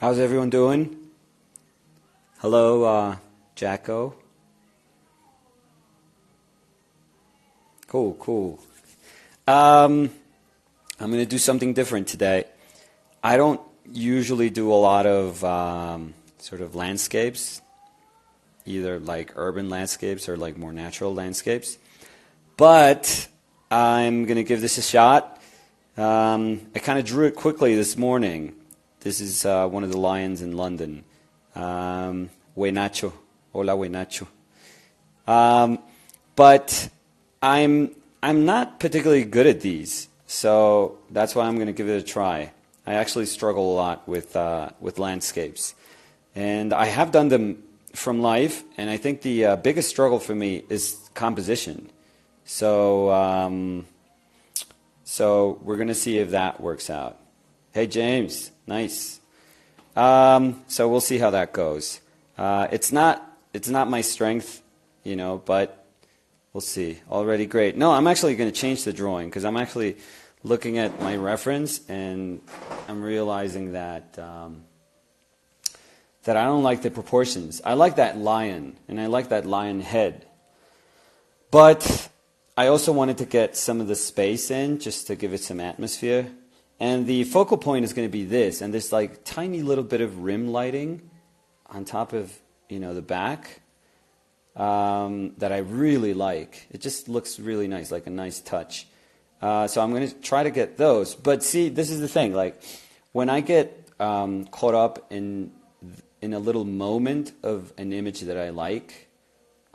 How's everyone doing? Hello, Jacko. Cool. I'm going to do something different today. I don't usually do a lot of sort of landscapes, either like urban landscapes or like more natural landscapes. But I'm going to give this a shot. I kind of drew it quickly this morning. This is one of the lions in London. Buenacho. Hola, buenacho. But I'm not particularly good at these, so that's why I'm going to give it a try. I actually struggle a lot with landscapes, and I have done them from life, and I think the biggest struggle for me is composition. So we're going to see if that works out. Hey, James. Nice. So we'll see how that goes. It's not my strength, but we'll see. Already great. No, I'm actually going to change the drawing because I'm actually looking at my reference and I'm realizing that that I don't like the proportions. I like that lion and I like that lion head, but I also wanted to get some of the space in just to give it some atmosphere. And the focal point is going to be this, and this like tiny little bit of rim lighting on top of the back that I really like. It just looks really nice, like a nice touch. So I'm going to try to get those. But see, this is the thing. Like when I get caught up in a little moment of an image that I like,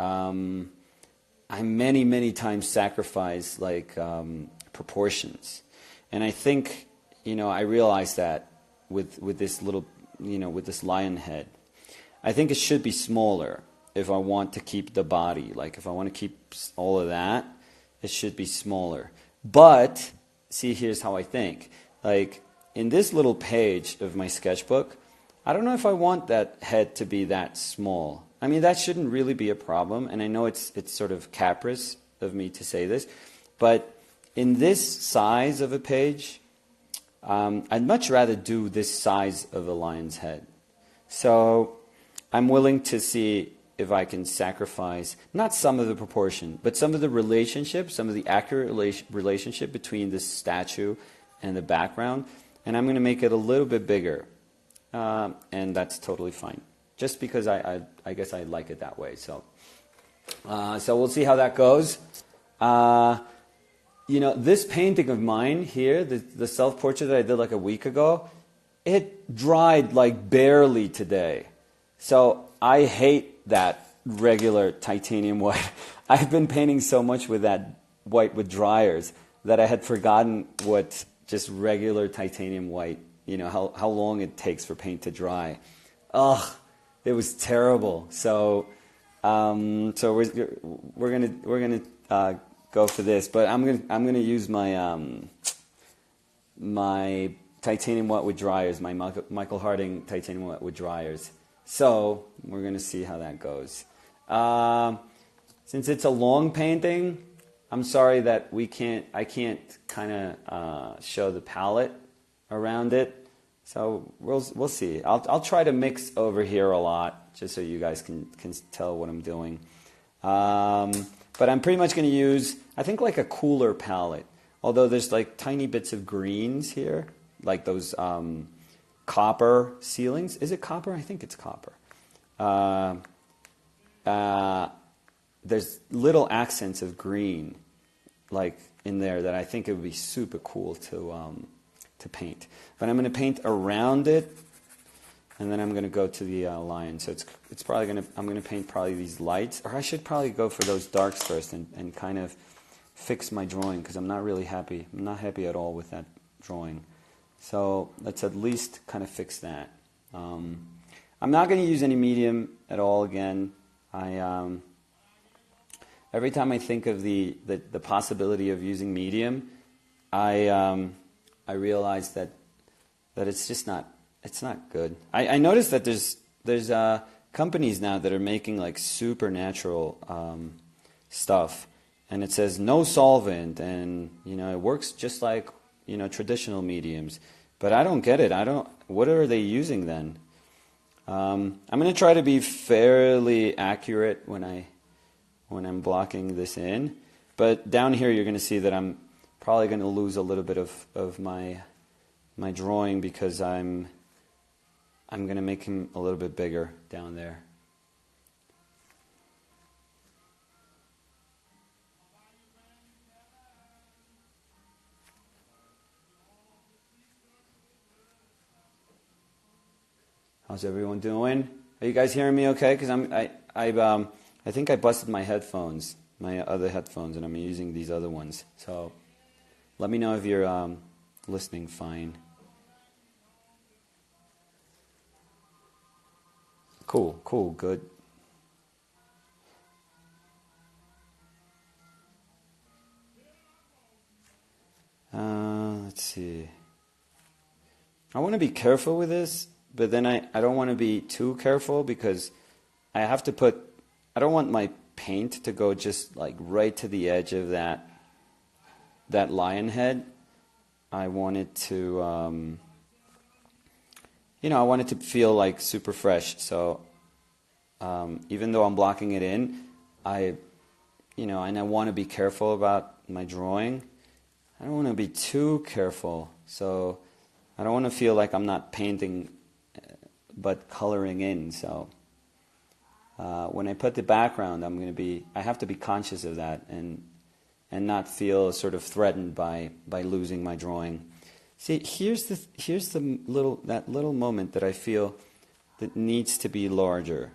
I many times sacrifice like proportions, and I think. I realized that with this little, with this lion head. I think it should be smaller if I want to keep the body. Like if I want to keep all of that, it should be smaller. But, see, here's how I think. Like in this little page of my sketchbook, I don't know if I want that head to be that small. I mean, that shouldn't really be a problem. And I know it's sort of caprice of me to say this. But in this size of a page, I'd much rather do this size of a lion's head. So I'm willing to see if I can sacrifice, not some of the proportion, but some of the relationship, some of the accurate relationship between this statue and the background. And I'm going to make it a little bit bigger. And that's totally fine. Just because I guess I like it that way. So we'll see how that goes. This painting of mine here, the self-portrait that I did like a week ago, it dried like barely today. So I hate that regular titanium white. I've been painting so much with that white with dryers that I had forgotten what just regular titanium white, how long it takes for paint to dry. Ugh, it was terrible. So we're gonna go for this, but I'm gonna use my my titanium wet with dryers, my Michael Harding titanium wet with dryers. So we're gonna see how that goes. Since it's a long painting, I'm sorry that I can't kind of show the palette around it. So we'll see. I'll try to mix over here a lot just so you guys can tell what I'm doing. But I'm pretty much going to use, I think, like a cooler palette. Although there's like tiny bits of greens here, like those copper ceilings. Is it copper? I think it's copper. There's little accents of green, like in there, that I think it would be super cool to paint. But I'm going to paint around it. And then I'm going to go to the lion. So it's probably I'm going to paint probably these lights. Or I should probably go for those darks first and kind of fix my drawing because I'm not really happy. I'm not happy at all with that drawing. So let's at least kind of fix that. I'm not going to use any medium at all again. Every time I think of the possibility of using medium, I realize that it's just not. It's not good. I noticed that there's companies now that are making like supernatural stuff, and it says no solvent, and it works just like traditional mediums. But I don't get it. What are they using then? I'm going to try to be fairly accurate when I'm blocking this in. But down here you're going to see that I'm probably going to lose a little bit of my drawing because I'm going to make him a little bit bigger down there. How's everyone doing? Are you guys hearing me okay? Because I think I busted my headphones, my other headphones, and I'm using these other ones. So let me know if you're listening fine. Cool, good. Let's see. I want to be careful with this, but then I don't want to be too careful because I don't want my paint to go just like right to the edge of that lion head. I want it to, I want it to feel like super fresh. So even though I'm blocking it in, and I want to be careful about my drawing. I don't want to be too careful. So I don't want to feel like I'm not painting but coloring in. So when I put the background, I have to be conscious of that and not feel sort of threatened by losing my drawing. See, here's the little moment that I feel that needs to be larger.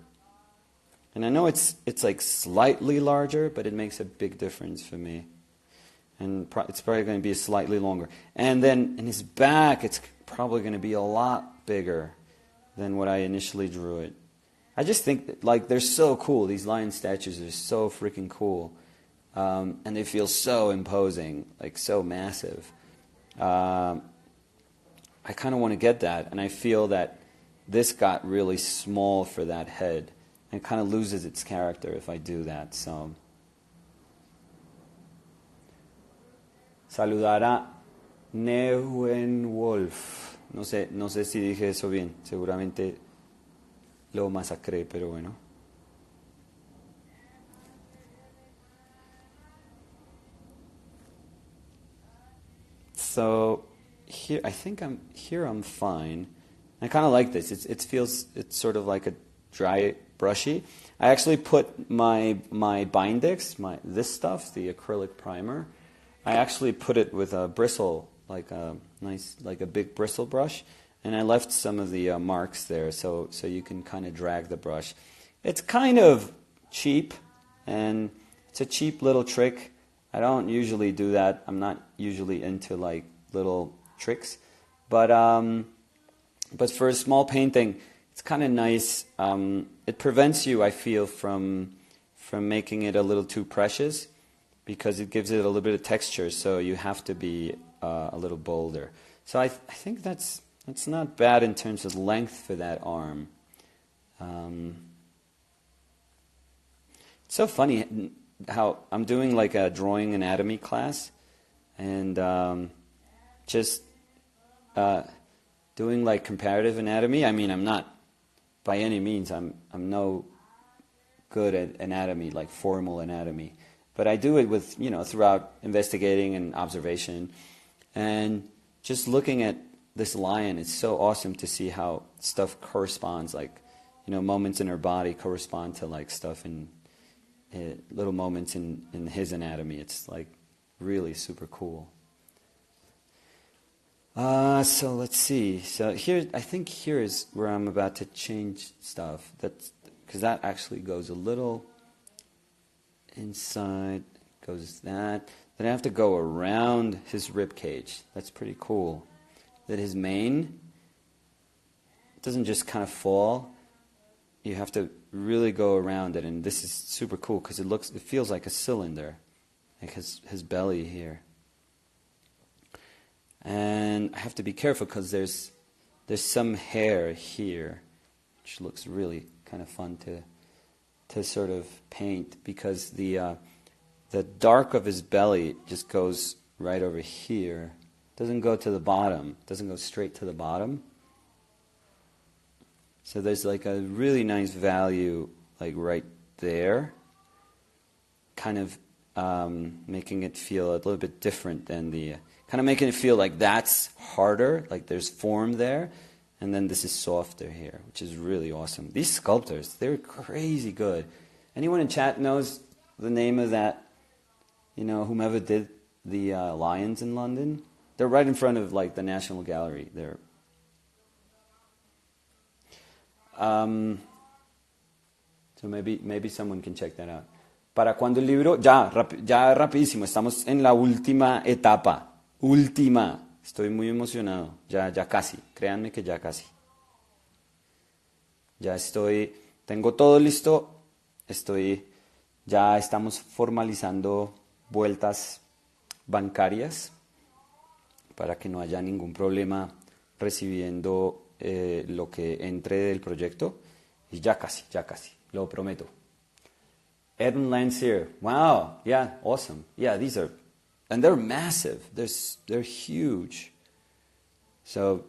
And I know it's like slightly larger, but it makes a big difference for me. And it's probably going to be slightly longer. And then in his back, it's probably going to be a lot bigger than what I initially drew it. I just think that, like, they're so cool. These lion statues are so freaking cool. And they feel so imposing, like so massive. I kind of want to get that. And I feel that this got really small for that head. And it kind of loses its character if I do that. So, saludar a Neuenwolf. No sé si dije eso bien. Seguramente lo masacré, pero bueno. So here, I think I'm fine. I kind of like this. It's sort of like a dry, brushy. I actually put my Bindex, this stuff, the acrylic primer. I actually put it with a bristle, like a big bristle brush, and I left some of the marks there, so you can kind of drag the brush. It's kind of cheap, and it's a cheap little trick. I don't usually do that. I'm not usually into like little tricks, but for a small painting, it's kind of nice. It prevents you, I feel, from making it a little too precious, because it gives it a little bit of texture. So you have to be a little bolder. So I think that's not bad in terms of length for that arm. It's so funny how I'm doing like a drawing anatomy class, and just doing like comparative anatomy. I mean, I'm not by any means. I'm no good at anatomy, like formal anatomy, but I do it with throughout investigating and observation, and just looking at this lion. It's so awesome to see how stuff corresponds, like moments in her body correspond to like stuff in little moments in his anatomy. It's like really super cool. So let's see. So here, I think here is where I'm about to change stuff. Because that actually goes a little inside. Goes that. Then I have to go around his rib cage. That's pretty cool. That his mane doesn't just kind of fall. You have to really go around it, and this is super cool because it feels like a cylinder, like his belly here. And I have to be careful because there's some hair here, which looks really kind of fun to sort of paint, because the dark of his belly just goes right over here, Doesn't go to the bottom. Doesn't go straight to the bottom. So there's like a really nice value like right there, kind of making it feel a little bit different than the, kind of making it feel like that's harder, like there's form there, and then this is softer here, which is really awesome. These sculptors, they're crazy good. Anyone in chat knows the name of that, whomever did the lions in London? They're right in front of like the National Gallery. They're so maybe someone can check that out. ¿Para cuándo el libro? Ya rapidísimo. Estamos en la última etapa. Última. Estoy muy emocionado. Ya casi. Créanme que ya casi. Tengo todo listo. Ya estamos formalizando vueltas bancarias para que no haya ningún problema recibiendo lo que entre del proyecto. Y ya casi, lo prometo. Edmund Landseer, wow, yeah, awesome. Yeah, and they're massive. They're huge. So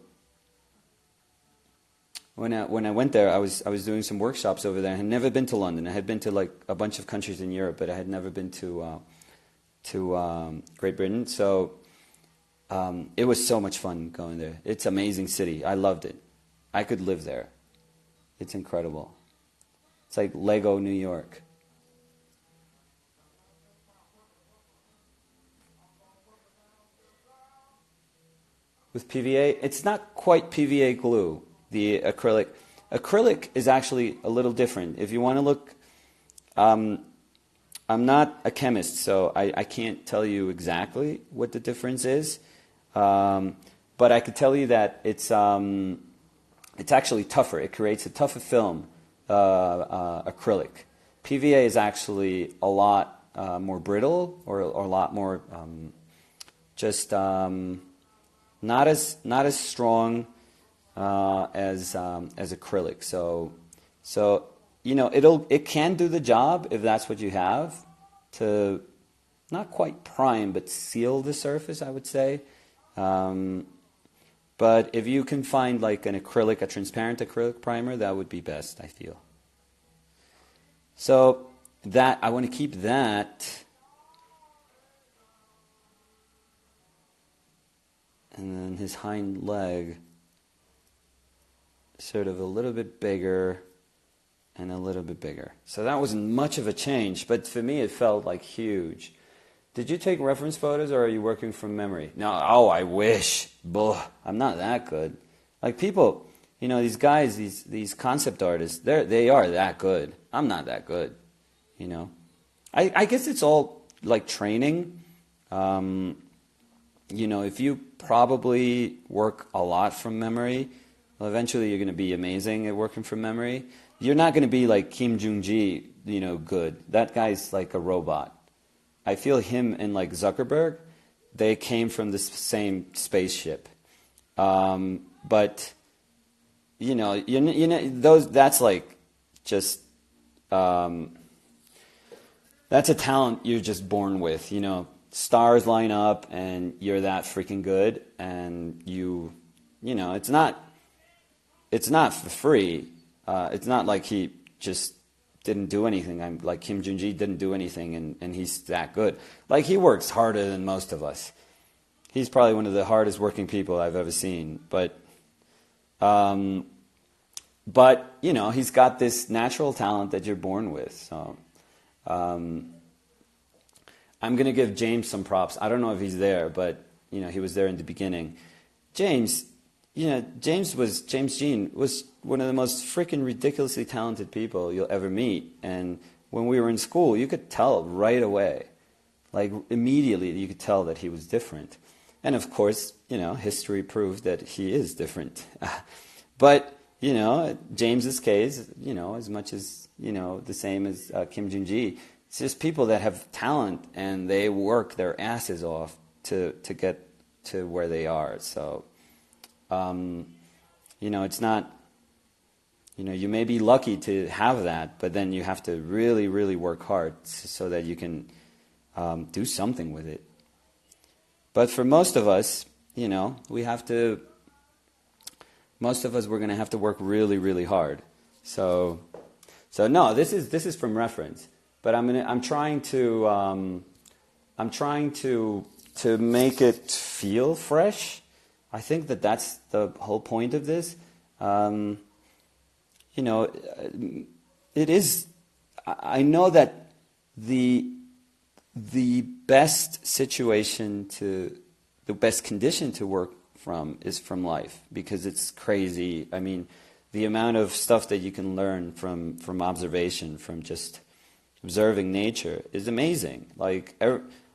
when I went there, I was doing some workshops over there. I had never been to London. I had been to like a bunch of countries in Europe, but I had never been to Great Britain. So it was so much fun going there. It's an amazing city. I loved it. I could live there. It's incredible. It's like Lego New York. With PVA, it's not quite PVA glue, the acrylic. Acrylic is actually a little different. If you want to look, I'm not a chemist, so I can't tell you exactly what the difference is. But I could tell you that it's actually tougher. It creates a tougher film, acrylic. PVA is actually a lot more brittle, or a lot more not as strong as acrylic. So it can do the job if that's what you have, to not quite prime but seal the surface, I would say. But if you can find like a transparent acrylic primer, that would be best, I feel. So that I want to keep that. And then his hind leg, sort of a little bit bigger and a little bit bigger. So that wasn't much of a change, but for me it felt like huge. Did you take reference photos, or are you working from memory? No, I wish. Buh, I'm not that good. Like people, these guys, these concept artists, they are that good. I'm not that good, I guess it's all like training. If you probably work a lot from memory, well, eventually you're going to be amazing at working from memory. You're not going to be like Kim Jong-ji, good. That guy's like a robot. I feel him and like Zuckerberg, they came from the same spaceship. But that's like just that's a talent you're just born with. Stars line up and you're that freaking good, and it's not for free. It's not like he just didn't do anything. I'm like Kim Jong-ji didn't do anything, and he's that good. Like, he works harder than most of us. He's probably one of the hardest working people I've ever seen. But he's got this natural talent that you're born with. So I'm going to give James some props. I don't know if he's there, but he was there in the beginning. James Jean was one of the most freaking ridiculously talented people you'll ever meet. And when we were in school, you could tell right away. Like, immediately you could tell that he was different. And of course, history proved that he is different. But, James's case, as much as, the same as Kim Jong-ji, it's just people that have talent and they work their asses off to get to where they are. So, it's not, you may be lucky to have that, but then you have to really, really work hard so that you can do something with it. But for most of us, we have to, most of us, we're going to have to work really, really hard. So no, this is from reference, but I'm trying to make it feel fresh. I think that's the whole point of this. It is. I know that the best the best condition to work from is from life, because it's crazy. I mean, the amount of stuff that you can learn from observation, from just observing nature, is amazing. Like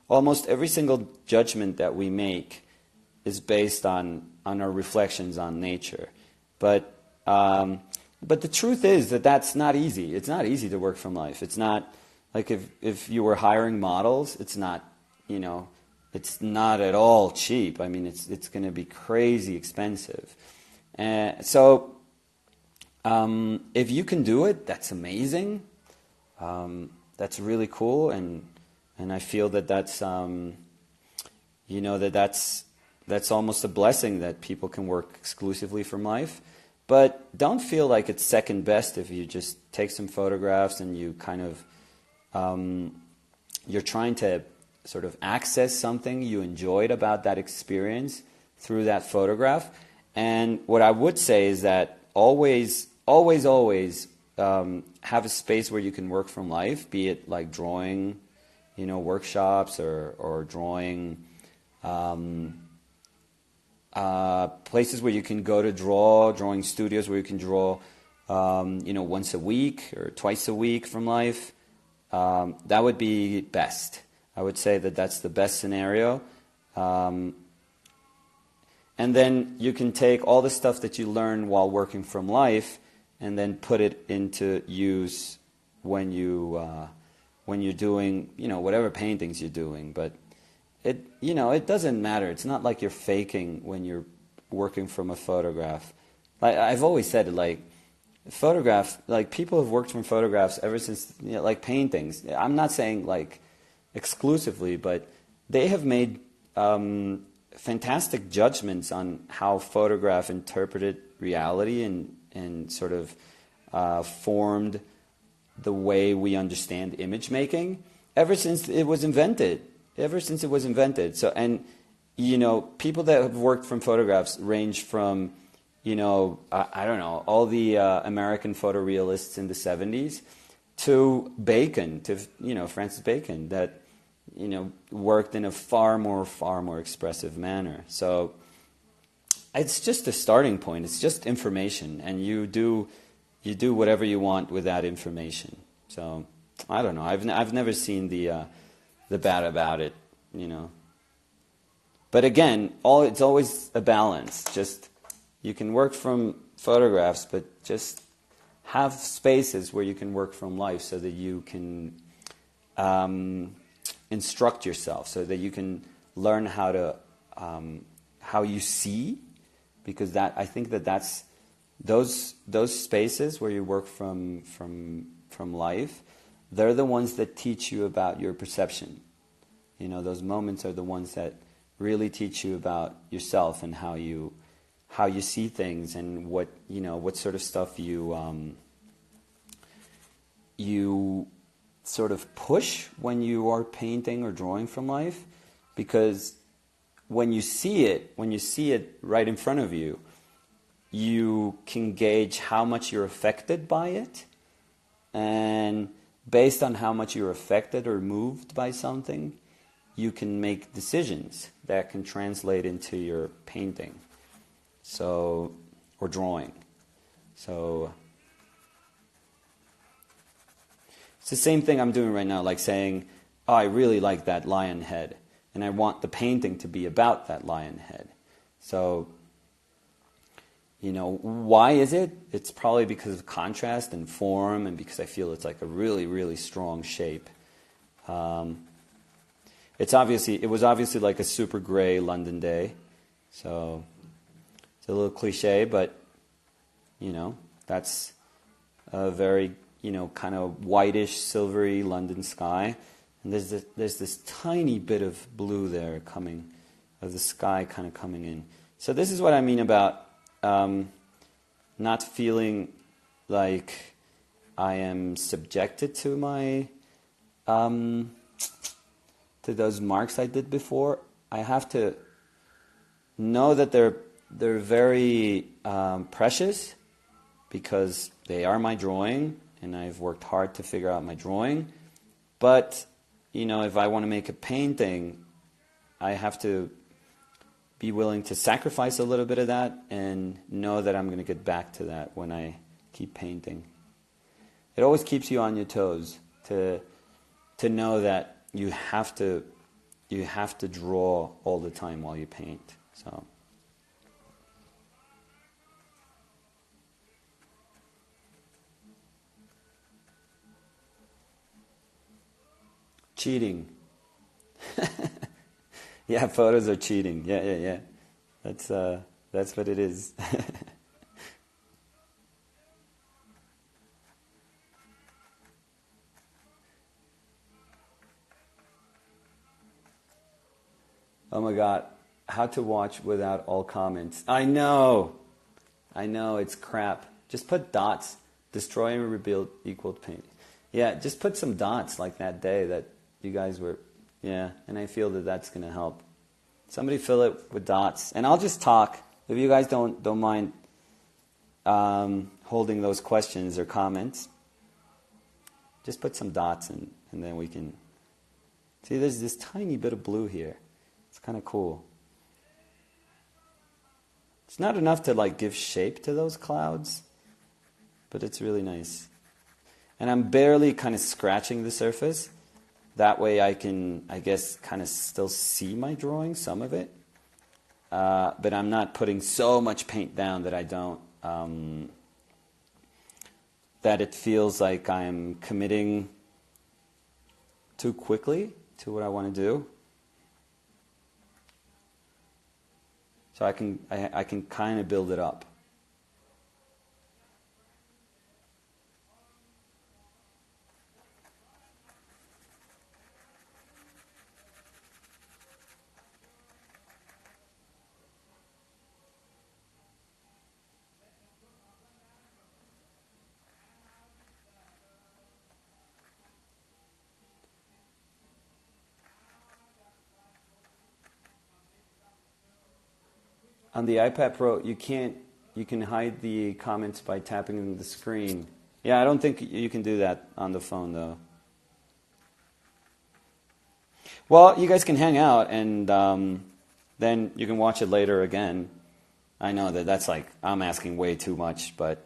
almost every single judgment that we make is based on our reflections on nature. But the truth is that that's not easy. It's not easy to work from life. It's not like if you were hiring models, it's not, it's not at all cheap. I mean, it's going to be crazy expensive. So if you can do it, that's amazing. That's really cool, and I feel that that's that's almost a blessing that people can work exclusively from life. But don't feel like it's second best if you just take some photographs and you kind of you're trying to sort of access something you enjoyed about that experience through that photograph. And what I would say is that always have a space where you can work from life, be it like drawing, workshops or drawing, places where you can go to drawing studios where you can draw, once a week or twice a week from life. That would be best. I would say that that's the best scenario. And then you can take all the stuff that you learn while working from life and then put it into use when you're doing, whatever paintings you're doing. But it doesn't matter. It's not like you're faking when you're working from a photograph. Like I've always said, people have worked from photographs ever since, like paintings. I'm not saying like exclusively, but they have made fantastic judgments on how photograph interpreted reality and sort of formed the way we understand image making ever since it was invented. So, and people that have worked from photographs range from I don't know, all the American photorealists in the 70s to Bacon, to Francis Bacon, that worked in a far more expressive manner. So it's just a starting point. It's just information, and you do whatever you want with that information. So I don't know. I've never seen the bad about it, But again, it's always a balance. Just you can work from photographs, but just have spaces where you can work from life, so that you can instruct yourself, so that you can learn how you see, because I think that's those spaces where you work from life. They're the ones that teach you about your perception. Those moments are the ones that really teach you about yourself and how you see things, and what sort of stuff you sort of push when you are painting or drawing from life. Because when you see it right in front of you, you can gauge how much you're affected by it, and based on how much you're affected or moved by something, you can make decisions that can translate into your painting, or drawing. So it's the same thing I'm doing right now, like saying, oh, I really like that lion head, and I want the painting to be about that lion head. So, why is it? It's probably because of contrast and form, and because I feel it's like a really, really strong shape. It was obviously like a super gray London day, so it's a little cliche, but that's a very kind of whitish, silvery London sky, and there's this tiny bit of blue there coming of the sky kind of coming in. So this is what I mean about not feeling like I am subjected to my to those marks I did before. I have to know that they're very precious because they are my drawing, and I've worked hard to figure out my drawing. But you know, if I want to make a painting, I have to be willing to sacrifice a little bit of that and know that I'm going to get back to that when I keep painting. It always keeps you on your toes to know that you have to draw all the time while you paint. So cheating. Yeah, photos are cheating. Yeah. That's what it is. Oh my God, how to watch without all comments. I know, it's crap. Just put dots. Destroy and rebuild equal paint. Yeah, just put some dots like that day that you guys were, yeah, and I feel that that's going to help. Somebody fill it with dots. And I'll just talk. If you guys don't mind holding those questions or comments, just put some dots in, and then we can... See, there's this tiny bit of blue here. It's kind of cool. It's not enough to like give shape to those clouds, but it's really nice. And I'm barely kind of scratching the surface. That way I can, I guess, kind of still see my drawing, some of it. But I'm not putting so much paint down that I don't, that it feels like I'm committing too quickly to what I want to do. So I can kind of build it up. On the iPad Pro, you can hide the comments by tapping on the screen. Yeah, I don't think you can do that on the phone, though. Well, you guys can hang out, and then you can watch it later again. I know that that's like, I'm asking way too much, but...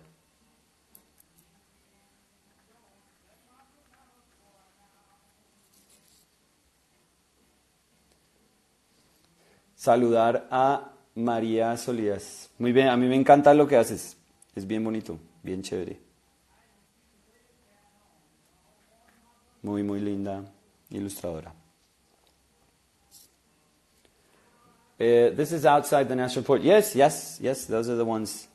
Saludar a María Solías. Muy bien, a mí me encanta lo que haces. Es bien bonito, bien chévere. Muy, muy linda ilustradora. This is outside the National Port. Yes, those are the ones.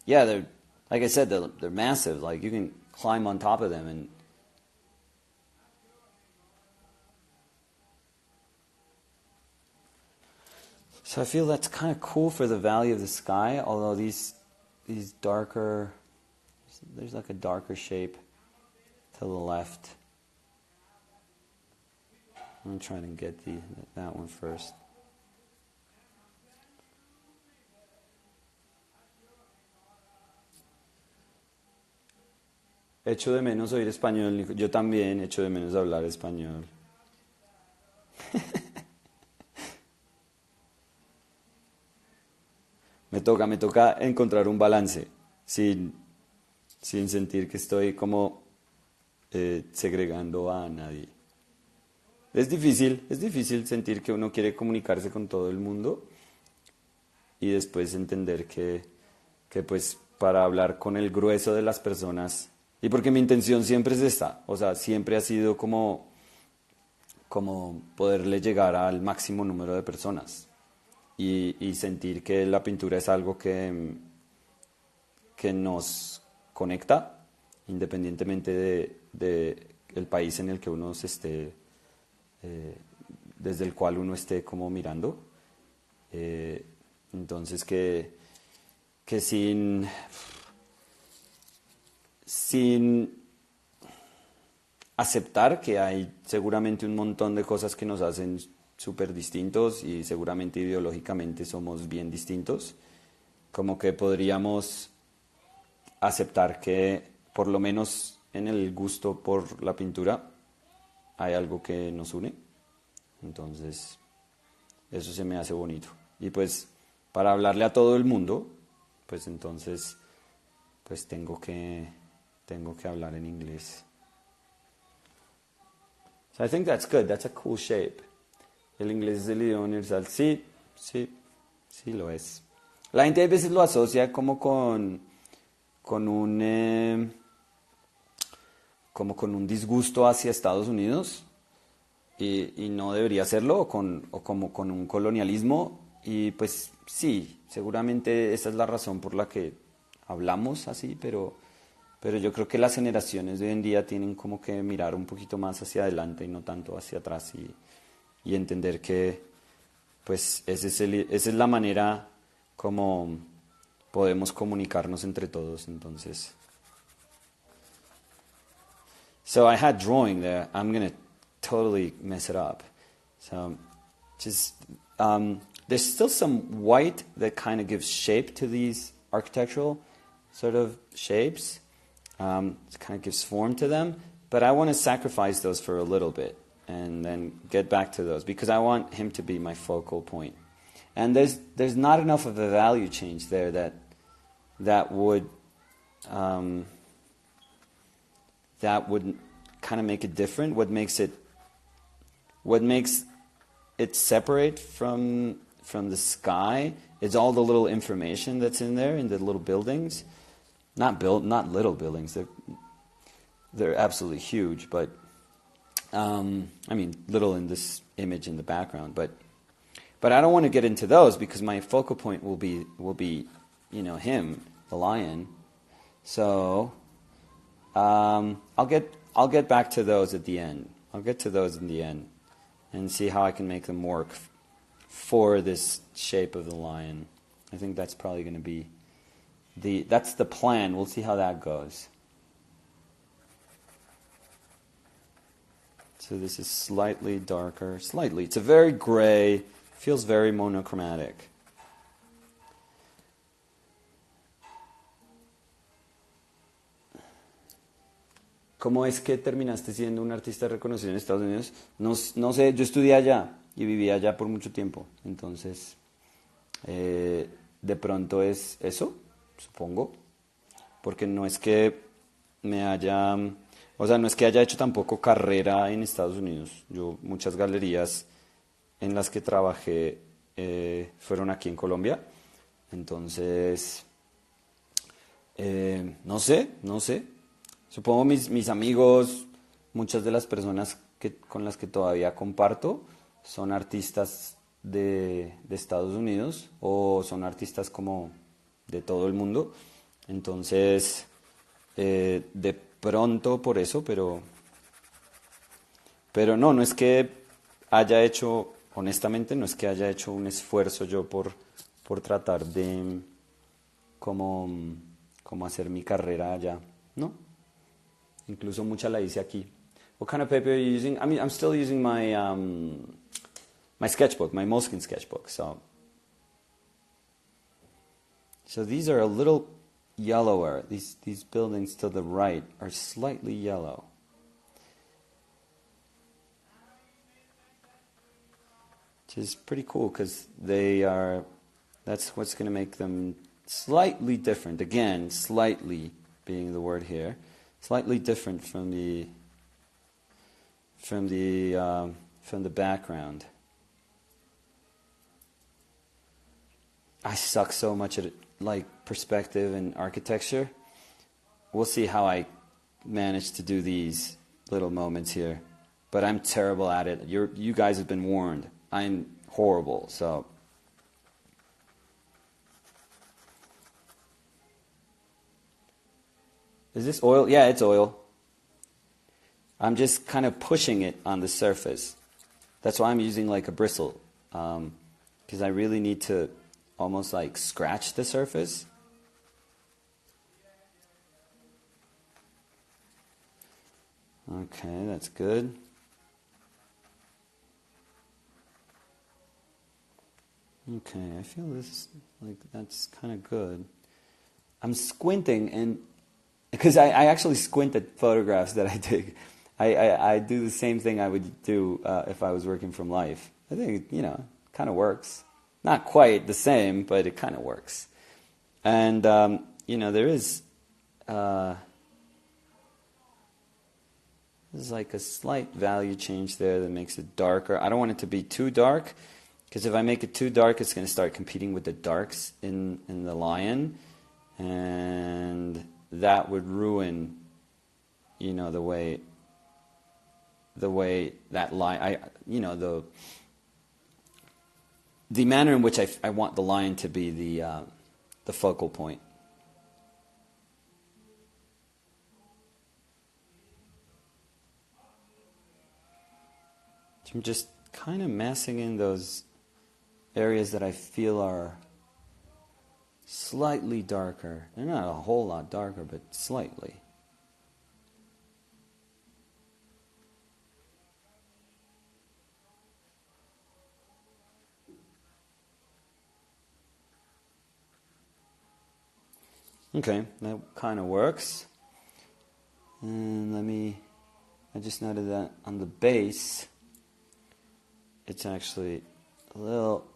Yeah, they're, like I said, they're massive. Like, you can climb on top of them and... So I feel that's kind of cool for the valley of the sky, although these darker, there's like a darker shape to the left. I'm trying to get that one first. Echo de menos oír español. Yo también echo de menos hablar español. Me toca encontrar un balance sin sentir que estoy como segregando a nadie. Es difícil sentir que uno quiere comunicarse con todo el mundo y después entender que pues para hablar con el grueso de las personas, y porque mi intención siempre es esta, o sea, siempre ha sido como poderle llegar al máximo número de personas. Y sentir que la pintura es algo que nos conecta, independientemente de el país en el que uno se esté, desde el cual uno esté como mirando. Entonces que sin aceptar que hay seguramente un montón de cosas que nos hacen súper distintos y seguramente ideológicamente somos bien distintos, como que podríamos aceptar que por lo menos en el gusto por la pintura hay algo que nos une. Entonces, eso se me hace bonito. Y pues, para hablarle a todo el mundo, pues entonces, pues tengo que hablar en inglés. So I think that's good. That's a cool shape. El inglés es el idioma universal. Sí, sí, sí lo es. La gente a veces lo asocia como con como con un disgusto hacia Estados Unidos y no debería serlo, o como con un colonialismo. Y pues sí, seguramente esa es la razón por la que hablamos así, pero yo creo que las generaciones de hoy en día tienen como que mirar un poquito más hacia adelante y no tanto hacia atrás y entender que pues esa es la manera como podemos comunicarnos entre todos. Entonces, so I had drawing there. I'm gonna totally mess it up. So just there's still some white that kind of gives shape to these architectural sort of shapes. It kind of gives form to them, but I want to sacrifice those for a little bit and then get back to those because I want him to be my focal point. And there's not enough of a value change there that would kind of make it different. What makes it separate from the sky is all the little information that's in there in the little buildings. Not little buildings. They're absolutely huge, but I mean little in this image in the background. But I don't want to get into those because my focal point will be him, the lion. So I'll get back to those at the end. I'll get to those in the end and see how I can make them work for this shape of the lion. I think that's probably going to be that's the plan. We'll see how that goes. So this is slightly darker. Slightly. It's a very gray. Feels very monochromatic. ¿Cómo es que terminaste siendo un artista reconocido en Estados Unidos? No sé, yo estudié allá y viví allá por mucho tiempo. Entonces, de pronto es eso, supongo. Porque no es que no es que haya hecho tampoco carrera en Estados Unidos. Yo, muchas galerías en las que trabajé fueron aquí en Colombia. Entonces, no sé. Supongo mis amigos, muchas de las personas con las que todavía comparto, son artistas de Estados Unidos o son artistas como de todo el mundo. Entonces, de pronto por eso, pero no es que haya hecho, honestamente, no es que haya hecho un esfuerzo yo por tratar de como hacer mi carrera allá, ¿no? Incluso mucha la hice aquí. What kind of paper are you using? I mean, I'm still using my my sketchbook, my Moleskine sketchbook. So these are a little yellower. These buildings to the right are slightly yellow. Which is pretty cool because that's what's going to make them slightly different. Again, slightly being the word here. Slightly different from the background. I suck so much at perspective and architecture. We'll see how I manage to do these little moments here, but I'm terrible at it. You guys have been warned. I'm horrible. So. Is this oil? Yeah, it's oil. I'm just kind of pushing it on the surface. That's why I'm using like a bristle. because I really need to almost like scratch the surface. Okay, that's good. Okay, I feel this, like, that's kind of good. I'm squinting, and because I actually squint at photographs that I take. I do the same thing I would do if I was working from life. I think, kind of works. Not quite the same, but it kind of works. And, there is... there's like a slight value change there that makes it darker. I don't want it to be too dark, because if I make it too dark, it's going to start competing with the darks in the lion, and that would ruin, the way that lion, the manner in which I want the lion to be the focal point. So I'm just kind of massing in those areas that I feel are slightly darker. They're not a whole lot darker, but slightly. Okay, that kind of works. And I just noted that on the base, it's actually a little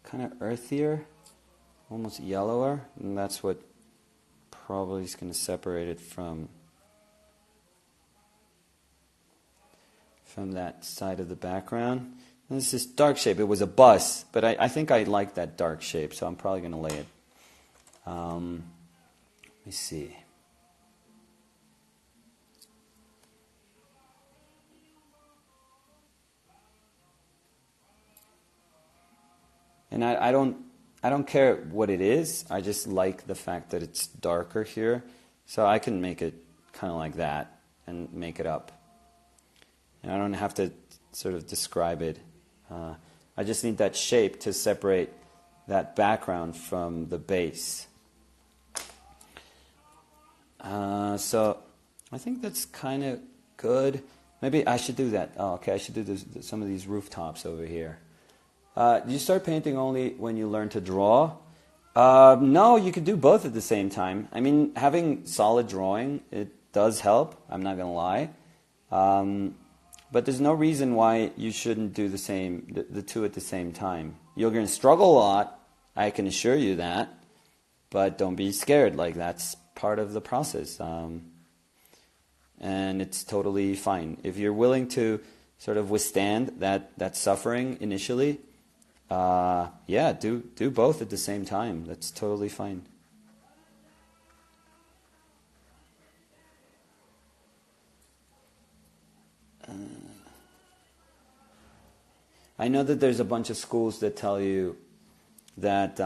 kind of earthier, almost yellower, and that's what probably is going to separate it from that side of the background. And this is dark shape. It was a bus, but I think I like that dark shape, so I'm probably going to lay it. Let me see. And I don't care what it is. I just like the fact that it's darker here. So I can make it kind of like that and make it up. And I don't have to sort of describe it. I just need that shape to separate that background from the base. So I think that's kind of good. Maybe I should do that. Oh, okay, I should do some of these rooftops over here. Do you start painting only when you learn to draw? No, you could do both at the same time. I mean, having solid drawing, it does help. I'm not going to lie. But there's no reason why you shouldn't do the two at the same time. You're going to struggle a lot, I can assure you that. But don't be scared. Like, that's part of the process. And it's totally fine. If you're willing to sort of withstand that suffering initially, do both at the same time. That's totally fine. I know that there's a bunch of schools that tell you that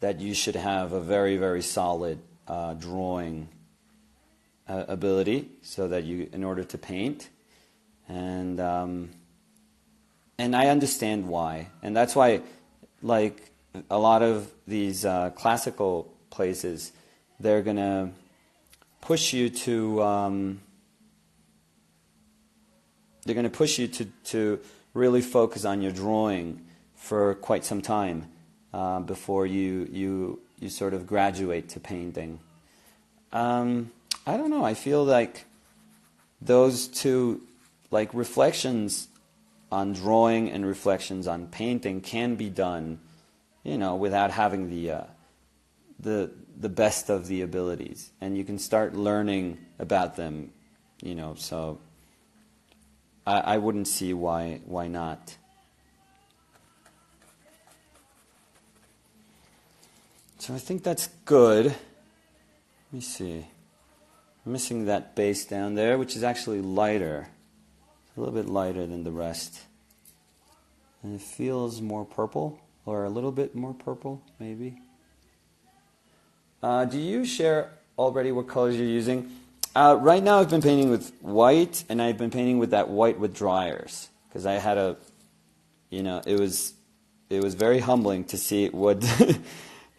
that you should have a very, very solid drawing ability, so that in order to paint, and I understand why, and that's why, like a lot of these classical places, they're gonna push you to to really focus on your drawing for quite some time before you sort of graduate to painting. I don't know. I feel like those two, like reflections on drawing and reflections on painting, can be done, without having the best of the abilities, and you can start learning about them, So I wouldn't see why not. So I think that's good. Let me see. I'm missing that base down there, which is actually lighter. It's a little bit lighter than the rest. And it feels more purple, or a little bit more purple, maybe. Do you share already what colors you're using? Right now I've been painting with white, and I've been painting with that white with dryers, because I had it was very humbling to see what,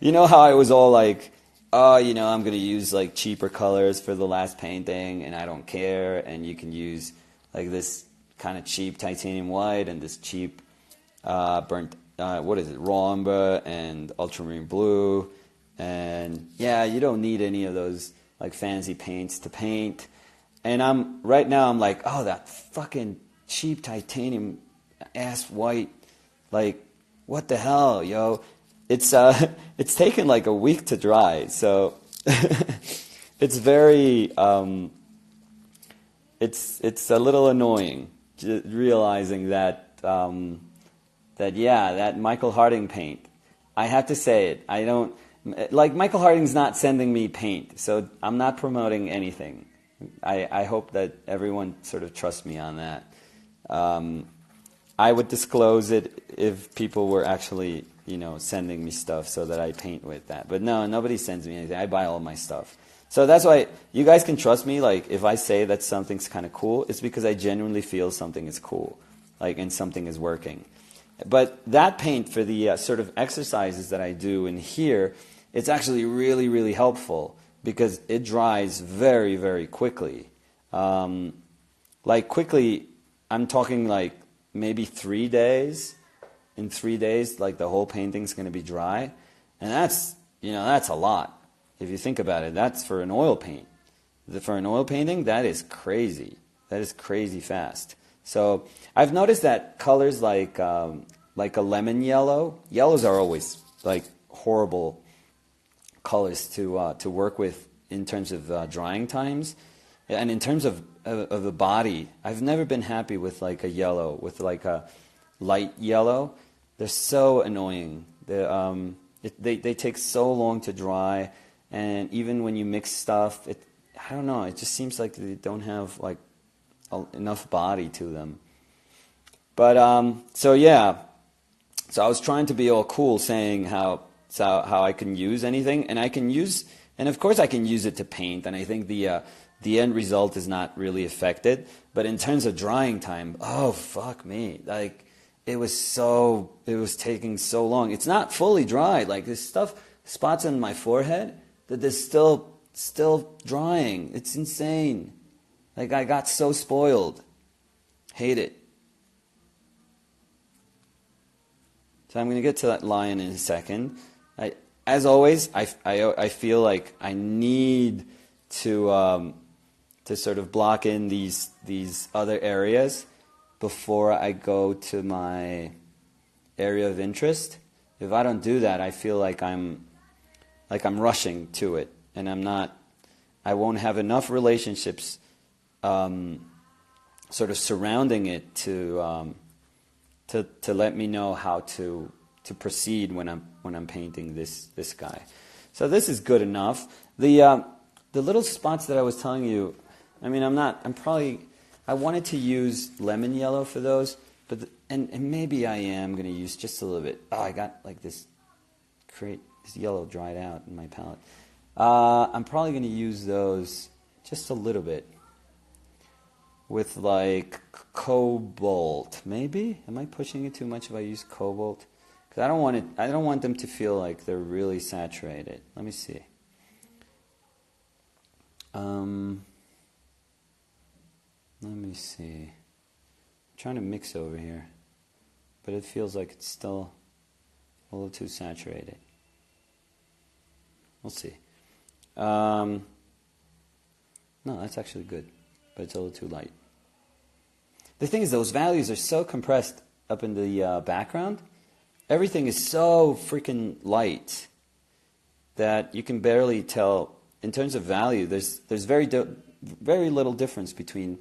you know how I was all like, oh, I'm going to use like cheaper colors for the last painting and I don't care, and you can use like this kind of cheap titanium white and this cheap burnt, raw umber and ultramarine blue, and yeah, you don't need any of those like fancy paints to paint. And right now I'm like, oh, that fucking cheap titanium ass white, like, what the hell, yo? It's taken like a week to dry, so it's very it's a little annoying realizing that that Michael Harding paint. I have to say it. I don't like Michael Harding's not sending me paint, so I'm not promoting anything. I hope that everyone sort of trusts me on that. I would disclose it if people were actually, sending me stuff so that I paint with that. But no, nobody sends me anything. I buy all my stuff. So that's why you guys can trust me. Like, if I say that something's kind of cool, it's because I genuinely feel something is cool, like, and something is working. But that paint for the sort of exercises that I do in here, it's actually really, really helpful because it dries very, very quickly. Like, quickly, I'm talking like maybe 3 days. In 3 days, like, the whole painting's going to be dry. And that's a lot. If you think about it, that's for an oil paint. For an oil painting, that is crazy. That is crazy fast. So I've noticed that colors like a lemon yellow. Yellows are always like horrible colors to work with in terms of drying times, and in terms of the body. I've never been happy with like a yellow, with like a light yellow. They're so annoying. They take so long to dry, and even when you mix stuff, I don't know. It just seems like they don't have like enough body to them. But so yeah, so I was trying to be all cool, saying how I can use anything, and of course I can use it to paint, and I think the end result is not really affected. But in terms of drying time, oh fuck me, like. It was taking so long. It's not fully dried. Like, this spots on my forehead, that there's still drying. It's insane. Like, I got so spoiled. Hate it. So I'm going to get to that lion in a second. As always, I feel like I need to sort of block in these other areas before I go to my area of interest. If I don't do that, I feel like I'm rushing to it, and I won't have enough relationships sort of surrounding it to let me know how to proceed when I'm painting this guy. So this is good enough. The little spots that I was telling you, I mean, I wanted to use lemon yellow for those, but and maybe I am going to use just a little bit. Oh, I got like this yellow dried out in my palette. I'm probably going to use those just a little bit with like cobalt. Maybe? Am I pushing it too much if I use cobalt? Because I don't want them to feel like they're really saturated. Let me see. Let me see. I'm trying to mix over here, but it feels like it's still a little too saturated. We'll see. No, that's actually good, but it's a little too light. The thing is, those values are so compressed up in the background. Everything is so freaking light that you can barely tell. In terms of value, there's very little difference between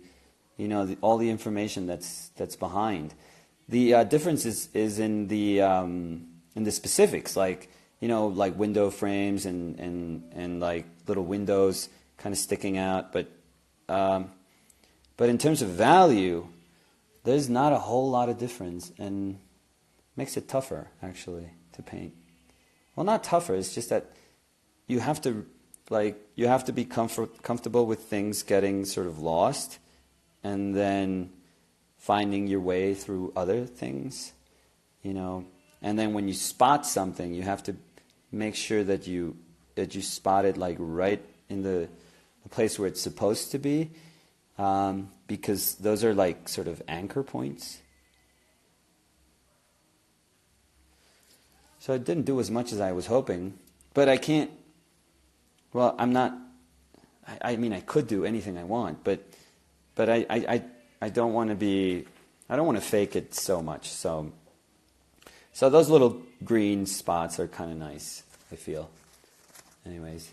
all the information that's behind. The difference is in the specifics, like like window frames and like little windows kind of sticking out. But in terms of value, there's not a whole lot of difference, and makes it tougher actually to paint. Well, not tougher. It's just that you have to be comfortable with things getting sort of lost, and then finding your way through other things. And then when you spot something, you have to make sure that you spot it like right in the place where it's supposed to be, because those are like sort of anchor points. So I didn't do as much as I was hoping, but I can't. Well, I'm not. I mean, I could do anything I want, but I don't want to be. I don't want to fake it so much. So those little green spots are kind of nice, I feel. Anyways,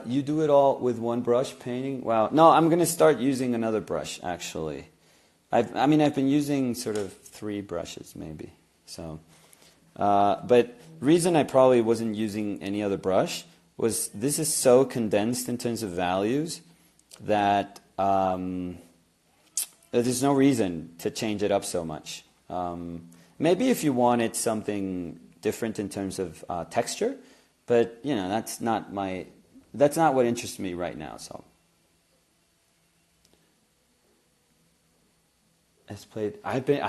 you do it all with one brush painting? Wow. No, I'm going to start using another brush, actually. I've been using sort of 3 brushes, maybe. So, but reason I probably wasn't using any other brush was this is so condensed in terms of values that there's no reason to change it up so much. Maybe if you wanted something different in terms of texture, but that's not what interests me right now. So I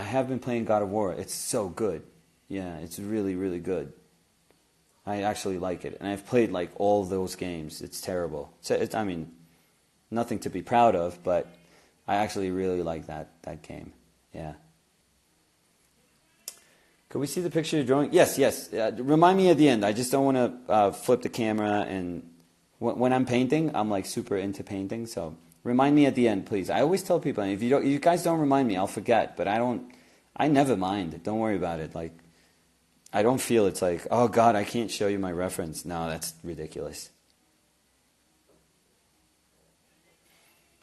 have been playing God of War. It's so good. Yeah, it's really, really good. I actually like it, and I've played like all those games. It's terrible. So nothing to be proud of, but I actually really like that game. Yeah. Could we see the picture you're drawing? Yes. Remind me at the end. I just don't want to flip the camera, and when I'm painting, I'm like super into painting. So remind me at the end, please. I always tell people, if you guys don't remind me, I'll forget. But I never mind. Don't worry about it. Like, I don't feel it's like, oh God, I can't show you my reference. No, that's ridiculous.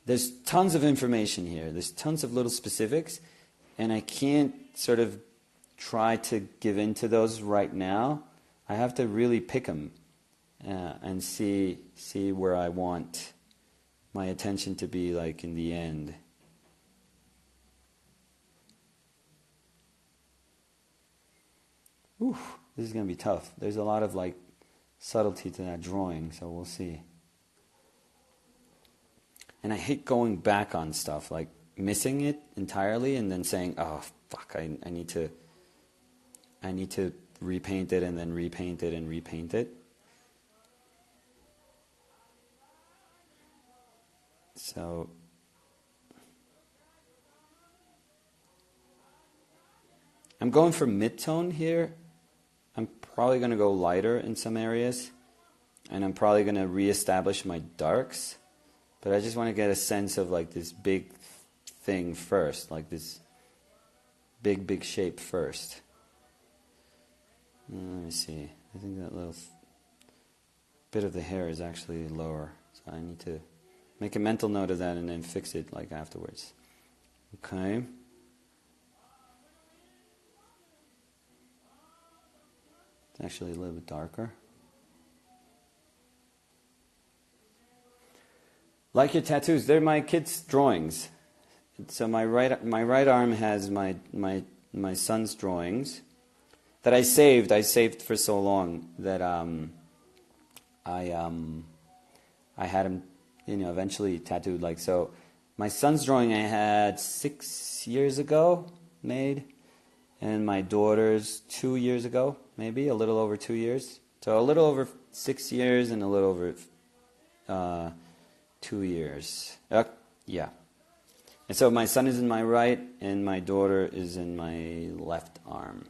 There's tons of information here. There's tons of little specifics, and I can't sort of try to give in to those right now. I have to really pick them and see where I want my attention to be, like, in the end. Ooh, this is going to be tough. There's a lot of like subtlety to that drawing, so we'll see. And I hate going back on stuff, like missing it entirely and then saying, oh fuck, I need to repaint it and then repaint it and repaint it. So I'm going for mid-tone here. I'm probably going to go lighter in some areas, and I'm probably going to reestablish my darks, but I just want to get a sense of like this big thing first, like this big shape first. Let me see. I think that little bit of the hair is actually lower, so I need to make a mental note of that and then fix it like afterwards. Okay. It's actually a little bit darker. Like your tattoos, they're my kids' drawings. So my right arm has my son's drawings that I saved. I saved for so long that I had him, eventually tattooed. Like, so my son's drawing I had 6 years ago made, and my daughter's 2 years ago, maybe a little over 2 years. So a little over 6 years and a little over 2 years. Yeah. And so my son is in my right and my daughter is in my left arm.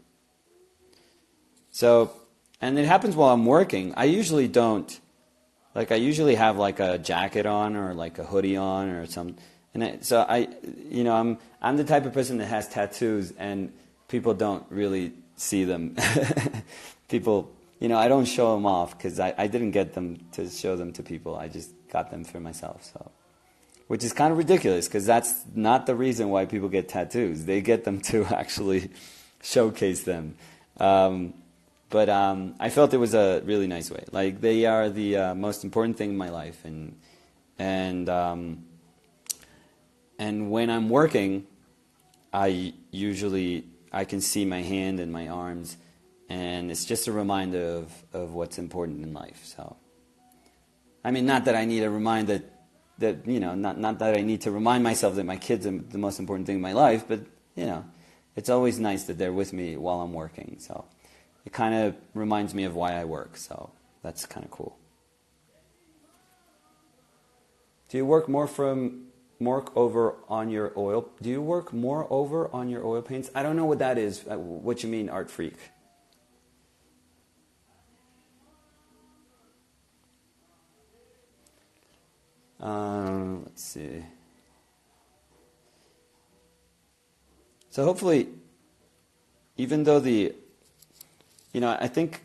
So, and it happens while I'm working. I usually don't, like I usually have like a jacket on or like a hoodie on or something. And so I'm the type of person that has tattoos and people don't really see them. People, I don't show them off because I didn't get them to show them to people. I just got them for myself. So, which is kind of ridiculous because that's not the reason why people get tattoos. They get them to actually showcase them. But I felt it was a really nice way. Like they are the most important thing in my life, and when I'm working, I can see my hand and my arms, and it's just a reminder of what's important in life. So, I mean, not that I need a reminder not that I need to remind myself that my kids are the most important thing in my life, but it's always nice that they're with me while I'm working. So it kind of reminds me of why I work. So that's kind of cool. Do you work more over on your oil? Do you work more over on your oil paints? I don't know what that is. What you mean, art freak? Let's see. So hopefully, even though I think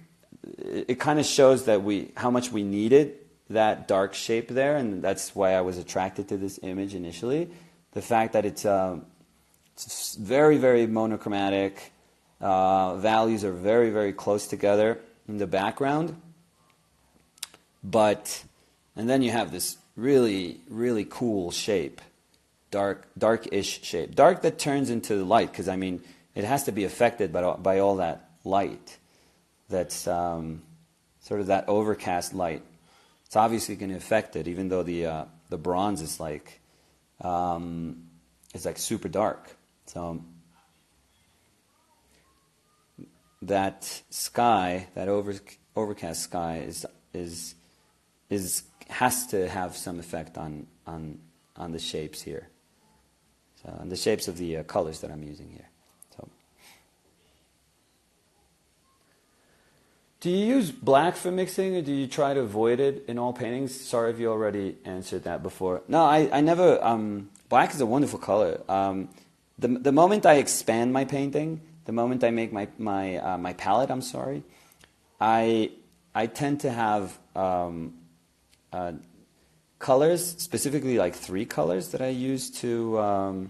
it kind of shows that how much we needed that dark shape there, and that's why I was attracted to this image initially. The fact that it's very, very monochromatic, values are very, very close together in the background, and then you have this really, really cool shape, dark-ish shape, dark that turns into light, because I mean it has to be affected by all that light. That's sort of that overcast light. It's obviously going to affect it, even though the bronze is like it's like super dark. So that sky, that overcast sky, has to have some effect on the shapes here. So, on the shapes of the colors that I'm using here. So, do you use black for mixing, or do you try to avoid it in all paintings? Sorry if you already answered that before. No, I never. Black is a wonderful color. The moment I expand my painting, the moment I make my palette, I'm sorry, I tend to have colors, specifically like 3 colors that I use to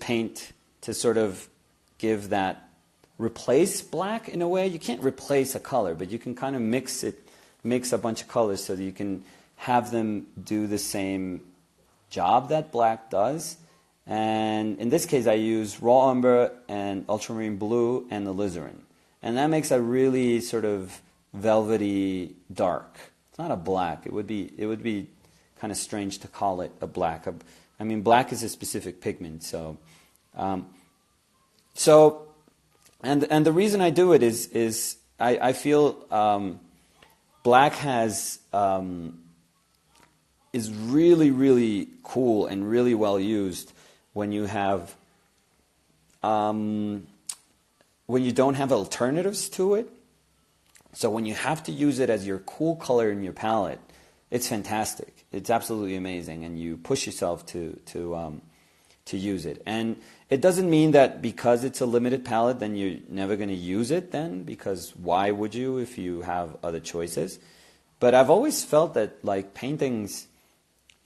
paint, to sort of give that, replace black in a way. You can't replace a color, but you can kind of mix a bunch of colors so that you can have them do the same job that black does. And in this case, I use raw umber and ultramarine blue and alizarin. And that makes a really sort of velvety dark. It's not a black. It would be kind of strange to call it a black. I mean, black is a specific pigment. So and the reason I do it is I feel black is really, really cool and really well used when you have when you don't have alternatives to it. So when you have to use it as your cool color in your palette, it's fantastic. It's absolutely amazing, and you push yourself to use it. And it doesn't mean that because it's a limited palette, then you're never going to use it then, because why would you if you have other choices? But I've always felt that, like, paintings,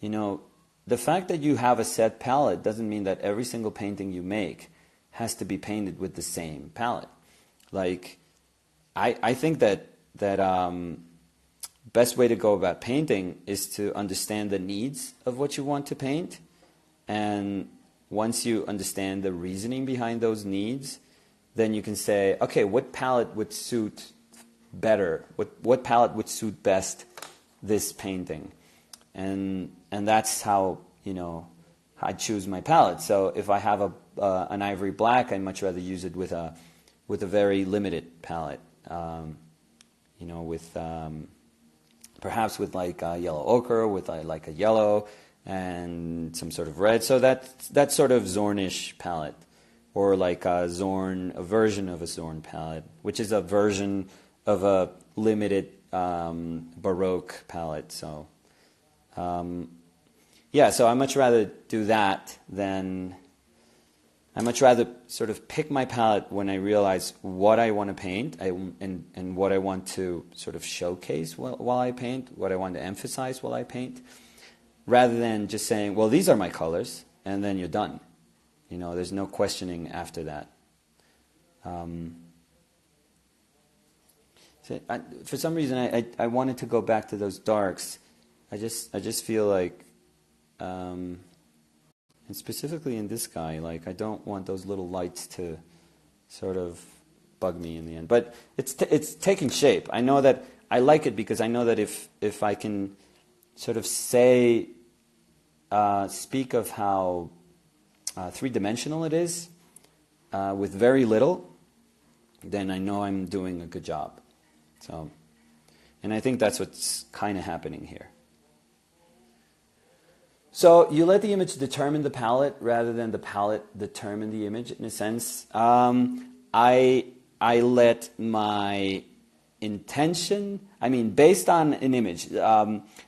the fact that you have a set palette doesn't mean that every single painting you make has to be painted with the same palette. Like, I think that best way to go about painting is to understand the needs of what you want to paint, and once you understand the reasoning behind those needs, then you can say, okay, what palette would suit better? What palette would suit best this painting? And that's how I choose my palette. So if I have an ivory black, I'd much rather use it with a very limited palette. Perhaps with like a yellow ochre, with like a yellow and some sort of red. So that's sort of Zornish palette, or like a version of a Zorn palette, which is a version of a limited Baroque palette. So so I much rather do that than I much rather sort of pick my palette when I realize what I want to paint and what I want to sort of showcase while I paint, what I want to emphasize while I paint, rather than just saying, well, these are my colors, and then you're done. There's no questioning after that. For some reason, I wanted to go back to those darks. I just feel like, and specifically in this guy, like, I don't want those little lights to sort of bug me in the end. But it's taking shape. I know that I like it because I know that if I can sort of say speak of how three-dimensional it is with very little, then I know I'm doing a good job. So, and I think that's what's kind of happening here. So you let the image determine the palette rather than the palette determine the image, in a sense. I let my intention, I mean, based on an image,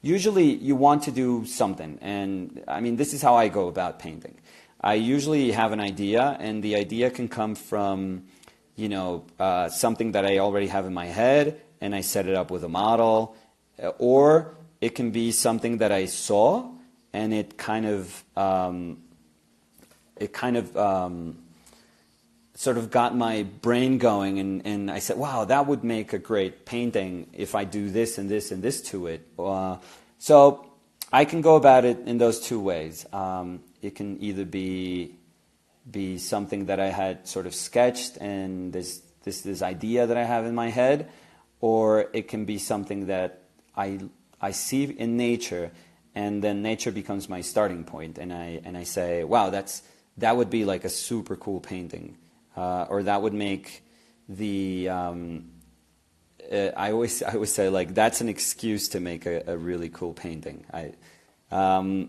usually you want to do something. And I mean, this is how I go about painting. I usually have an idea, and the idea can come from, you know, something that I already have in my head, and I set it up with a model, or it can be something that I saw, and it kind of sort of got my brain going, and I said, wow, that would make a great painting if I do this and this and this to it. So I can go about it in those two ways. It can either be something that I had sort of sketched and this idea that I have in my head, or it can be something that I see in nature, and then nature becomes my starting point, and I say, wow, that would be like a super cool painting, or that would make the I always say, like, that's an excuse to make a really cool painting. And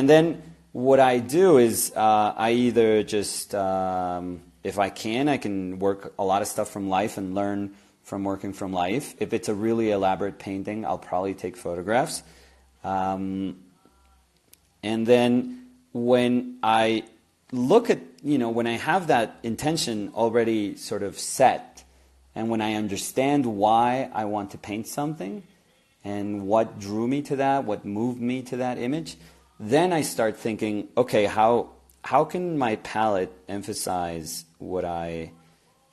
then what I do is I either just, if I can work a lot of stuff from life and learn from working from life. If it's a really elaborate painting, I'll probably take photographs. And then when I look at, when I have that intention already sort of set, and when I understand why I want to paint something, and what drew me to that, what moved me to that image, then I start thinking, okay, how can my palette emphasize what I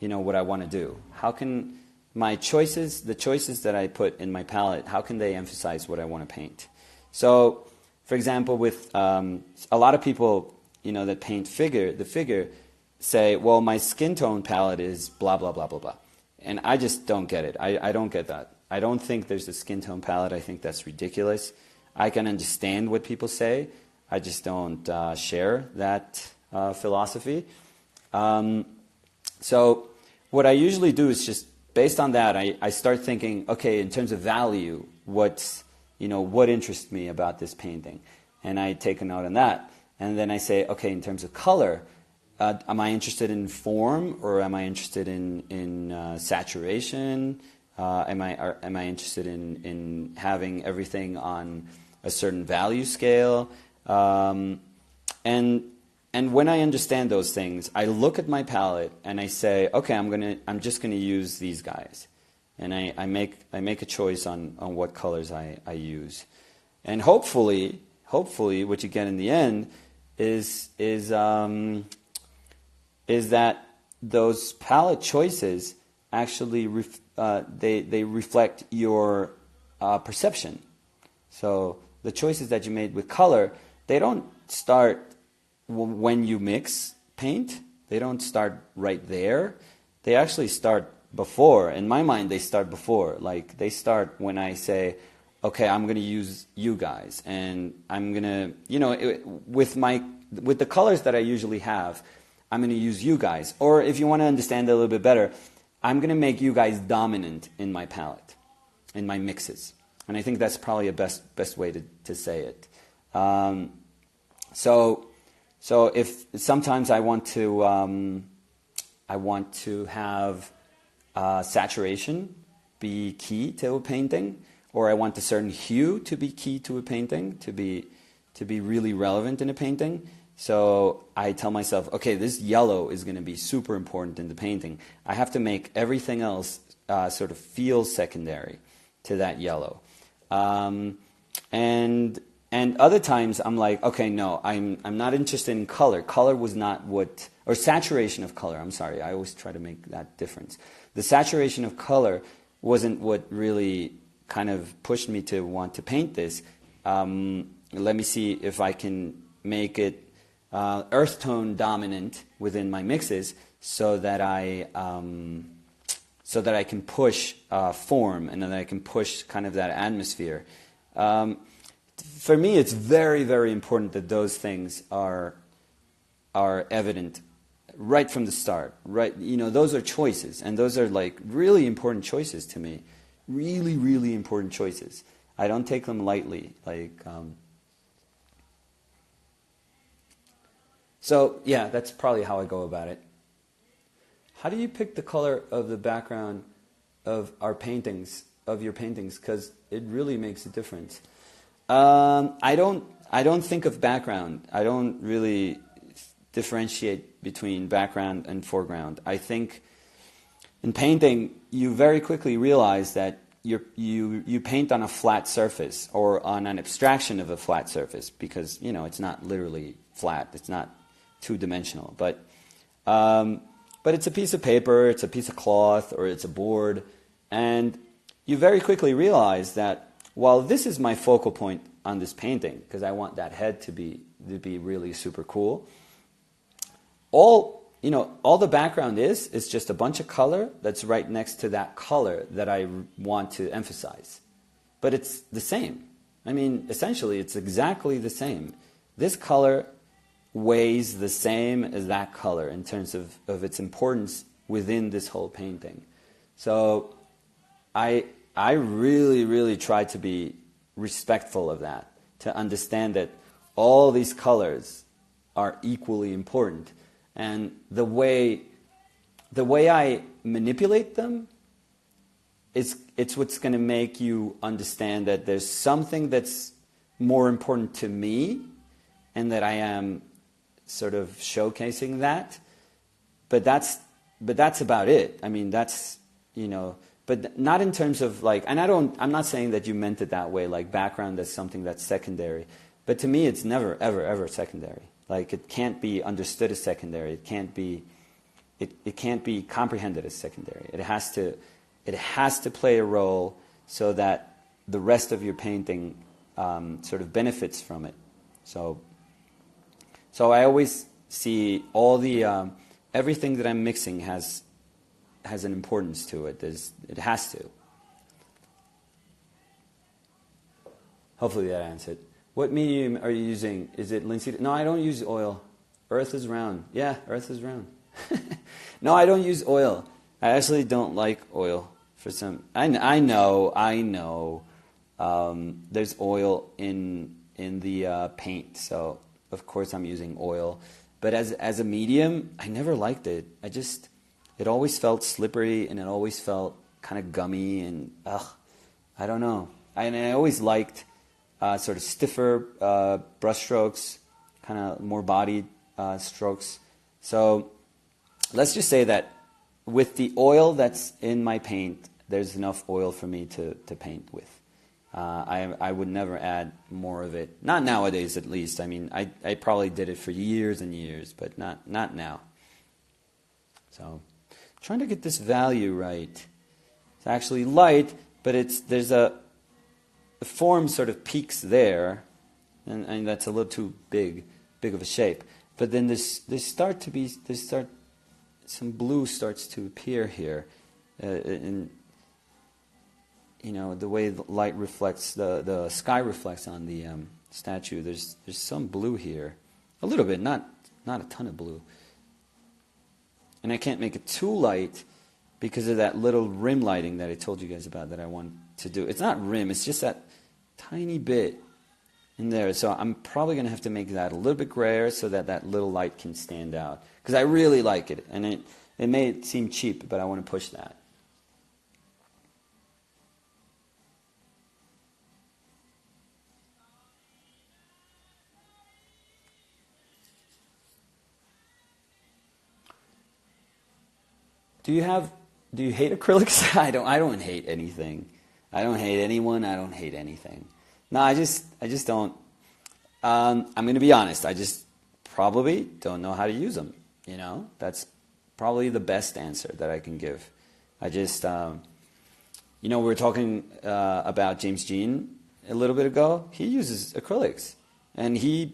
want to do? How can my choices, the choices that I put in my palette, how can they emphasize what I want to paint? So, for example, with a lot of people, that paint the figure, say, well, my skin tone palette is blah, blah, blah, blah, blah. And I just don't get it. I don't get that. I don't think there's a skin tone palette. I think that's ridiculous. I can understand what people say. I just don't share that philosophy. So what I usually do is just, based on that, I start thinking, okay, in terms of value, what interests me about this painting? And I take a note on that. And then I say, okay, in terms of color, am I interested in form, or am I interested in saturation? Am I interested in having everything on a certain value scale? And when I understand those things, I look at my palette and I say, okay, I'm just gonna use these guys, and I make a choice on what colors I use, and hopefully what you get in the end is that those palette choices actually they reflect your perception. So the choices that you made with color, they don't start when you mix paint. They don't start right there. They actually start before. In my mind, they start before. Like, they start when I say, okay, I'm going to use you guys, and I'm going to, with the colors that I usually have, I'm going to use you guys. Or if you want to understand it a little bit better, I'm going to make you guys dominant in my palette, in my mixes. And I think that's probably a best way to say it. So if sometimes I want to have saturation be key to a painting, or I want a certain hue to be key to a painting, to be really relevant in a painting. So I tell myself, okay, this yellow is going to be super important in the painting. I have to make everything else sort of feel secondary to that yellow. And other times I'm like, okay, no, I'm not interested in color. Color was not what, or saturation of color. I'm sorry, I always try to make that difference. The saturation of color wasn't what really kind of pushed me to want to paint this. Let me see if I can make it earth tone dominant within my mixes, so that I can push form, and then I can push kind of that atmosphere. for me, it's very, very important that those things are evident right from the start. Right, those are choices, and those are like really important choices to me. Really, really important choices. I don't take them lightly. So yeah, that's probably how I go about it. How do you pick the color of the background of your paintings? Because it really makes a difference. I don't think of background. I don't really differentiate between background and foreground. I think in painting, you very quickly realize that you paint on a flat surface or on an abstraction of a flat surface because it's not literally flat. It's not two-dimensional, but it's a piece of paper, it's a piece of cloth, or it's a board, and you very quickly realize that while this is my focal point on this painting, because I want that head to be really super cool, all the background is just a bunch of color that's right next to that color that I want to emphasize. But it's the same. I mean, essentially, it's exactly the same. This color weighs the same as that color in terms of its importance within this whole painting. So I really, really try to be respectful of that, to understand that all these colors are equally important. And the way I manipulate them, it's what's going to make you understand that there's something that's more important to me and that I am sort of showcasing that. But that's about it. I mean, that's, but not in terms of and I'm not saying that you meant it that way, like background as something that's secondary. But to me, it's never, ever, ever secondary. It can't be understood as secondary. It can't be comprehended as secondary. It has to play a role so that the rest of your painting sort of benefits from it. So I always see all the everything that I'm mixing has an importance to it. It has to. Hopefully that answered. What medium are you using? Is it linseed? No, I don't use oil. Earth is round. Yeah, Earth is round. No, I don't use oil. I actually don't like oil for some. I know. There's oil in the paint, so of course I'm using oil. But as a medium, I never liked it. It always felt slippery and it always felt kind of gummy and I don't know. And I always liked sort of stiffer brush strokes, kind of more bodied strokes. So let's just say that with the oil that's in my paint, there's enough oil for me to paint with. I would never add more of it. Not nowadays, at least. I mean, I probably did it for years and years, but not now. So trying to get this value right. It's actually light, but there's the form sort of peaks there, and that's a little too big of a shape. But then some blue starts to appear here, and the way the light reflects, the sky reflects on the statue. There's some blue here, a little bit, not a ton of blue. And I can't make it too light because of that little rim lighting that I told you guys about that I want to do. It's not rim, it's just that tiny bit in there. So I'm probably going to have to make that a little bit grayer so that little light can stand out. Because I really like it. And it may seem cheap, but I want to push that. Do you hate acrylics? I don't hate anything. I don't hate anyone. I don't hate anything. No, I just don't. I'm going to be honest. I just probably don't know how to use them. That's probably the best answer that I can give. I just, we were talking about James Jean a little bit ago. He uses acrylics, and he